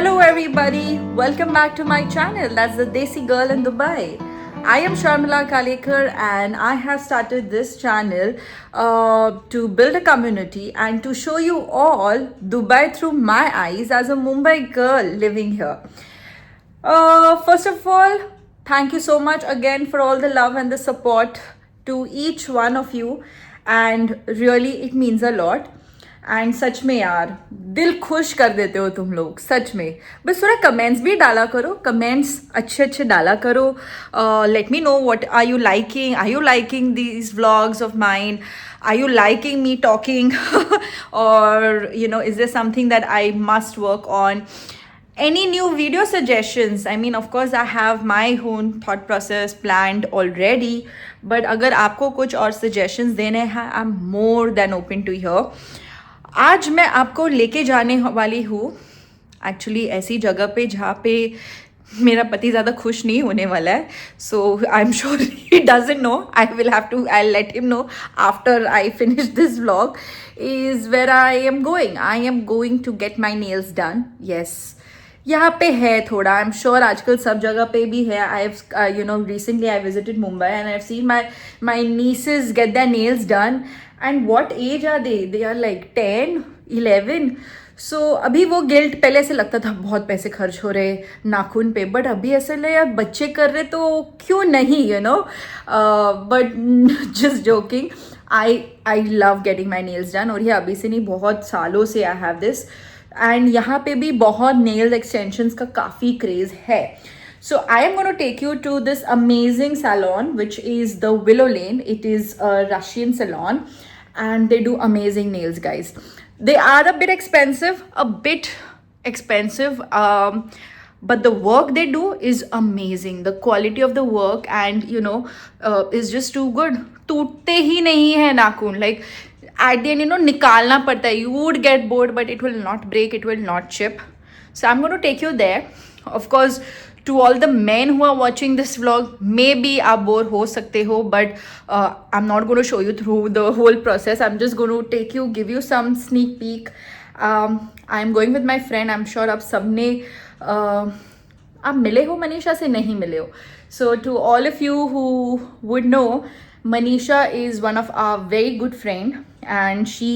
Hello everybody, welcome back to my channel. That's the Desi Girl in Dubai. I am Sharmila Kalekar and I have started this channel to build a community and to show you all Dubai through my eyes as a Mumbai girl living here. First of all, thank you so much again for all the love and the support to each one of you, and really it means a lot. And such में यार दिल खुश कर देते हो तुम लोग, सच में. बस थोड़ा कमेंट्स भी डाला करो, कमेंट्स अच्छे अच्छे डाला करो. Let me know what are you liking these vlogs of mine, are you liking me talking or is there something that I must work on? Any new video suggestions? I mean, of course I have my own thought process planned already, but अगर आपको कुछ और suggestions देने हैं, I'm more than open to hear. आज मैं आपको लेके जाने वाली हूँ एक्चुअली ऐसी जगह पे जहाँ पे मेरा पति ज़्यादा खुश नहीं होने वाला है. So I am sure he doesn't know. I let him know after I finish this vlog. Is where I am going to get my nails done. Yes, यहाँ पे है थोड़ा, आई एम श्योर आजकल सब जगह पे भी है. I have recently I visited Mumbai and I have seen my nieces get their nails done. And what age are they? They are like 10, 11. So अभी वो गिल्ट, पहले ऐसे लगता था बहुत पैसे खर्च हो रहे नाखून पे, बट अभी ऐसे लगे यार बच्चे कर रहे तो क्यों नहीं, but just joking. I love getting my nails done, और ये अभी से नहीं बहुत सालों से आई हैव दिस. एंड यहाँ पे भी बहुत नेल्स एक्सटेंशंस का काफ़ी क्रेज़ है. So I am going to take you to this amazing salon, which is the Willow Lane. It is a Russian salon and they do amazing nails, guys. They are a bit expensive, but the work they do is amazing. The quality of the work and is just too good. टूटते ही नहीं है नाखून, like at the end निकालना पड़ता है. You would get bored, but it will not break, it will not chip. So I'm going to take you there. Of course, to all the men who are watching this vlog, maybe आप bore हो सकते हो, but I'm not going to show you through the whole process. I'm just going to give you some sneak peek. I'm going with my friend. I'm sure आप सबने आप मिले हो मनीषा से, नहीं मिले हो. So to all of you who would know, Manisha is one of our very good friend and she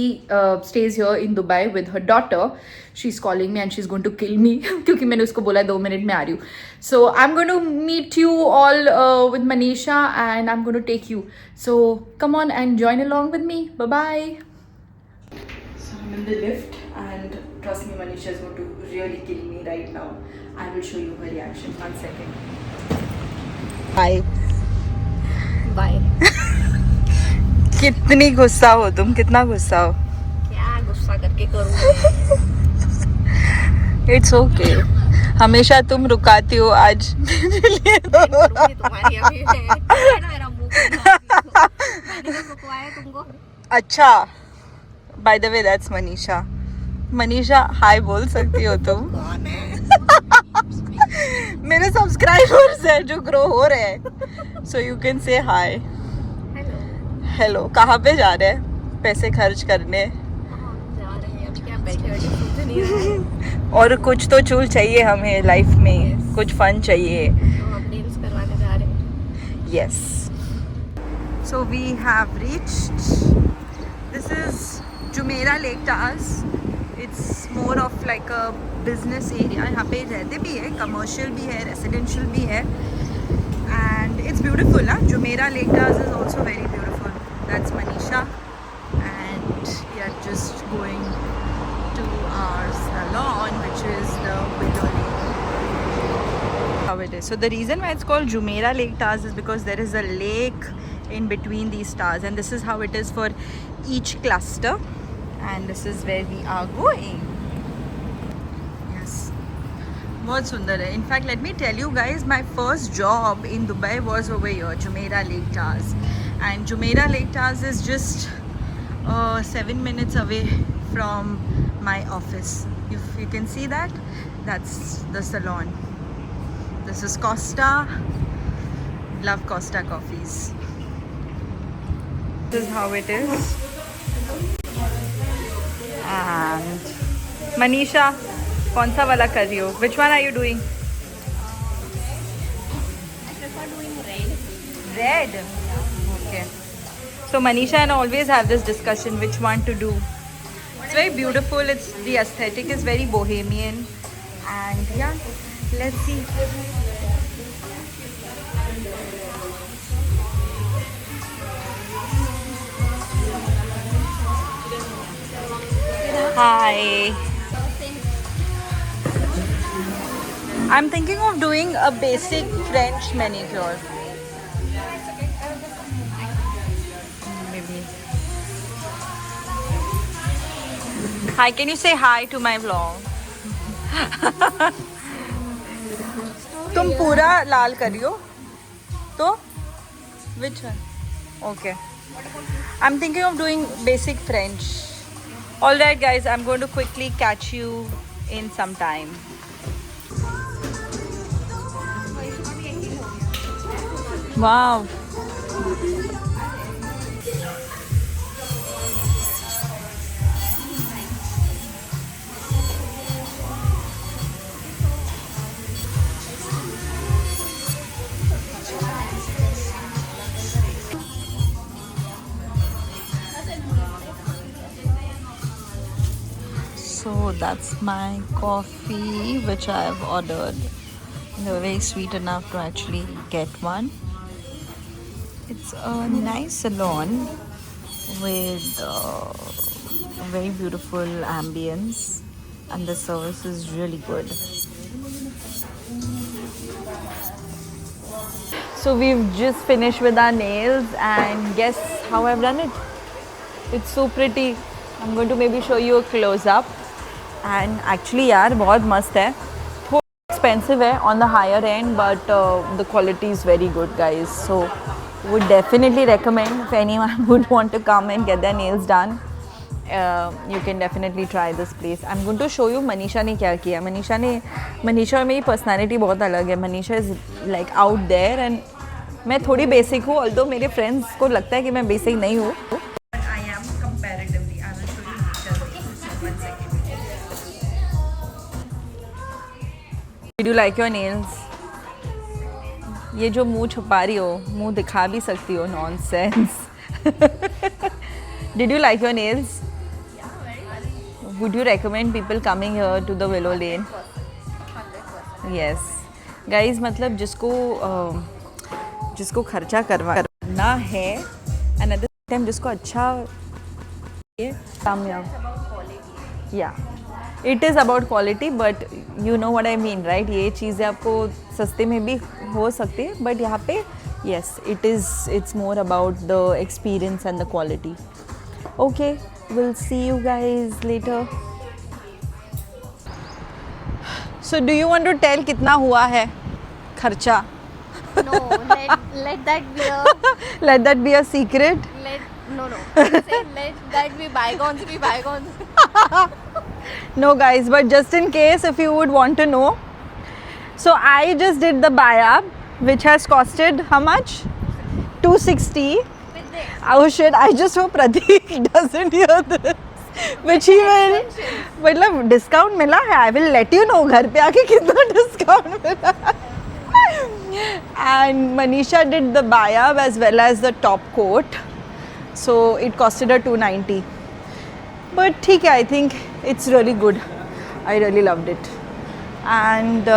stays here in Dubai with her daughter. She's calling me and she's going to kill me क्योंकि मैंने उसको बोला 2 minute में आ रही हूँ. So I'm going to meet you all with Manisha and I'm going to take you. So come on and join along with me. Bye bye. So I'm in the lift and trust me, Manisha is going to really kill me right now. I will show you her reaction. 1 second. Bye. Bye. कितनी गुस्सा हो तुम, कितना गुस्सा हो? क्या गुस्सा करके करूँ? It's okay. हमेशा तुम रुकाती हो, आज मेरे लिए तुम्हारी अभी है ना, मेरा मुंह मैंने तो रुकवाया तुमको. अच्छा, by the way that's Manisha. Manisha hi बोल सकती हो तुम? कौन है? मेरे सब्सक्राइबर्स हैं जो ग्रो हो रहे हैं, so you can say hi. Hello. कहाँ पे जा रहे हैं पैसे खर्च करने? जा रहे हैं अभी, क्या बैठे बैठे सोच नहीं रहे. और कुछ तो चूल चाहिए हमें लाइफ में, कुछ फन चाहिए. तो हम नेल्स करवाने जा रहे हैं. Yes. So we have reached. This is Jumeirah lake towers. It's more of like a business area. यहाँ पे रहते भी है, कमर्शियल भी है, रेसिडेंशियल भी है, एंड इट्स ब्यूटीफुल. ना Jumeirah lake towers is also very beautiful. That's Manisha and we are just going to our salon, which is the Willow Lake. How it is. So the reason why it's called Jumeirah Lake Towers is because there is a lake in between these towers, and this is how it is for each cluster, and this is where we are going. Yes. बहुत सुंदर है. In fact, let me tell you guys, my first job in Dubai was over here, Jumeirah Lake Towers. And Jumeirah Lake Towers is just 7 minutes away from my office. If you can see that, that's the salon. This is Costa. Love Costa coffees. This is how it is. And Manisha, कौन सा वाला कर रही हो? Which one are you doing? I prefer doing red. Red. Okay. So Manisha and I always have this discussion which one to do. It's very beautiful. It's the aesthetic is very bohemian, and yeah, let's see. Hi. I'm thinking of doing a basic French manicure. Maybe. Hi, can you say hi to my vlog? तुम पूरा लाल करियो तो which one? Okay. I'm thinking of doing basic French. Alright guys, I'm going to quickly catch you in some time. Wow. So that's my coffee which I have ordered. They were very sweet enough to actually get one. It's a nice salon with very beautiful ambience, and the service is really good. So we've just finished with our nails, and guess how I've done it? It's so pretty. I'm going to maybe show you a close up. And actually यार बहुत मस्त है. थोड़ा expensive है on the higher end, but the quality is very good guys. So would definitely recommend if anyone would want to come and get their nails done. You can definitely try this place. I'm going to show you Manisha ने क्या किया. Manisha और मेरी personality बहुत अलग है. Manisha is like out there and मैं थोड़ी basic हूँ, although मेरे friends को लगता है कि मैं basic नहीं हूँ. But I am comparatively. I will show you pictures. One second. Did you like your nails? ये जो मुंह छुपा रही हो, मुंह दिखा भी सकती हो. Nonsense. Did you like your nails? Yeah, very well. Would you recommend people coming here to the Willow Lane? 100%. Yes. Guys, मतलब जिसको खर्चा करना है and at the same time जिसको अच्छा ये कामयाब. About quality. Yeah. It is about quality, but you know what I mean, right? ये चीज़ें आपको सस्ते में भी हो सकती है, but यहाँ पे yes, it's more about the experience and the quality. Okay, we'll see you guys later. So do you want to tell कितना हुआ है खर्चा? No, let that be a Let that be a secret. no. Say, let that be bygones be bygones. No guys, but just in case if you would want to know, so I just did the buy-up which has costed how much? 260. With this. Oh shit, I just hope Pradeep doesn't hear this. Which he will. मतलब discount मिला है. I will let you know घर पे आके कितना discount मिला. And Manisha did the buy-up as well as the top coat. So it costed her 290. But ठीक है, I think it's really good. I really loved it. And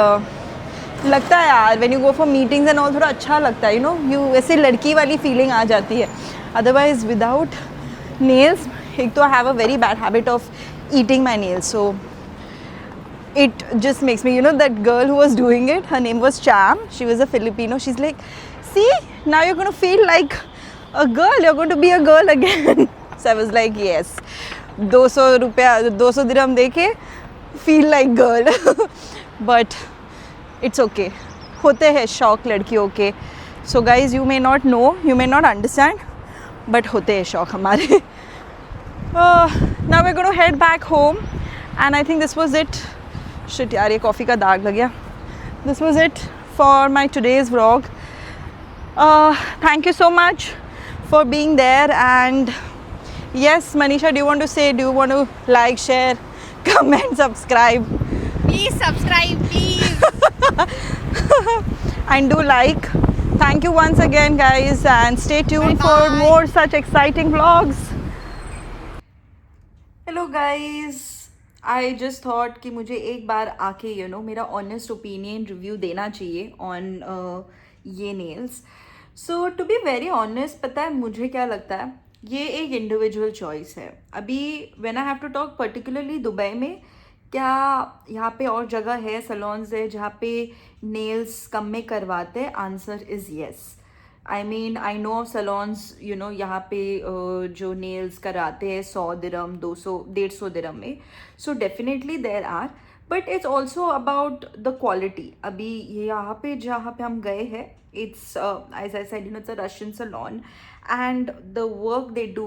लगता है यार when you go for meetings and all थोड़ा अच्छा लगता है, you know, you ऐसे लड़की वाली feeling आ जाती है. Otherwise without nails, एक तो I have a very bad habit of eating my nails. So it just makes me, you know, that girl who was doing it, her name was Cham. She was a Filipino. She's like, see, now you're going to feel like a girl. You're going to be a girl again. So I was like, yes. 200 रुपया 200 dirham देके feel like girl. But it's okay. होते हैं शौक लड़कियों के. So guys, you may not know, you may not understand, but होते हैं शौक हमारे. Now we're going to head back home, and I think this was it. Shit यार, ये कॉफ़ी का दाग लग गया. This was it for my today's vlog. Thank you so much for being there. And yes, Manisha, do you want to say, do you want to like, share, comment, subscribe? Please Please subscribe, please. And do like. Thank you once again, guys, and stay tuned for Bye-bye. more such exciting vlogs. Hello guys, I just thought कि मुझे एक बार आके मेरा honest opinion review देना चाहिए on ये nails. So to be very honest, पता है मुझे क्या लगता है, ये एक individual choice है. अभी when I have to talk particularly Dubai में, क्या यहाँ पे और जगह है, सलोन्स है जहाँ पे नेल्स कम में करवाते हैं? Answer is yes. I mean I know of salons यहाँ पे जो नेल्स कराते हैं 100 दिरहम 200 150 दिरहम में. So definitely there are, but it's also about the quality. अभी यहाँ पे जहाँ पे हम गए हैं, it's as I said, it's a Russian salon, and the work they do,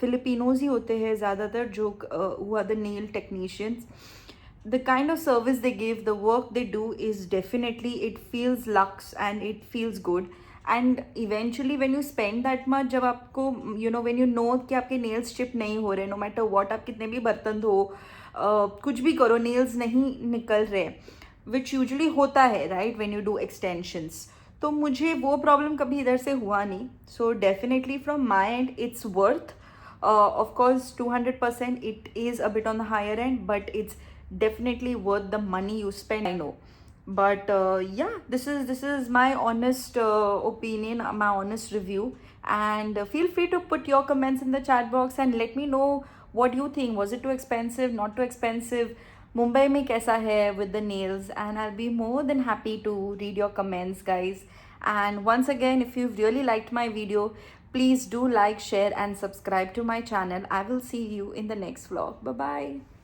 Filipinos ही होते हैं ज़्यादातर जो who are the nail technicians. The kind of service they give, the work they do is definitely, it feels luxe and it feels good. And eventually when you spend that much, जब आपको when you know कि आपके nails chip नहीं हो रहे, no matter what, आप कितने भी बर्तन धो, कुछ भी करो, nails नहीं निकल रहे, which usually होता है right when you do extensions. तो मुझे वो प्रॉब्लम कभी इधर से हुआ नहीं. So definitely from my end it's worth. Of course 200% it is a bit on the higher end, but it's definitely worth the money you spend, I know. But yeah, this is my honest opinion, my honest review, and feel free to put your comments in the chat box and let me know what you think. Was it too expensive, not too expensive? Mumbai mein kaisa hai with the nails? And I'll be more than happy to read your comments, guys. And once again, if you've really liked my video, please do like, share and subscribe to my channel. I will see you in the next vlog. Bye bye.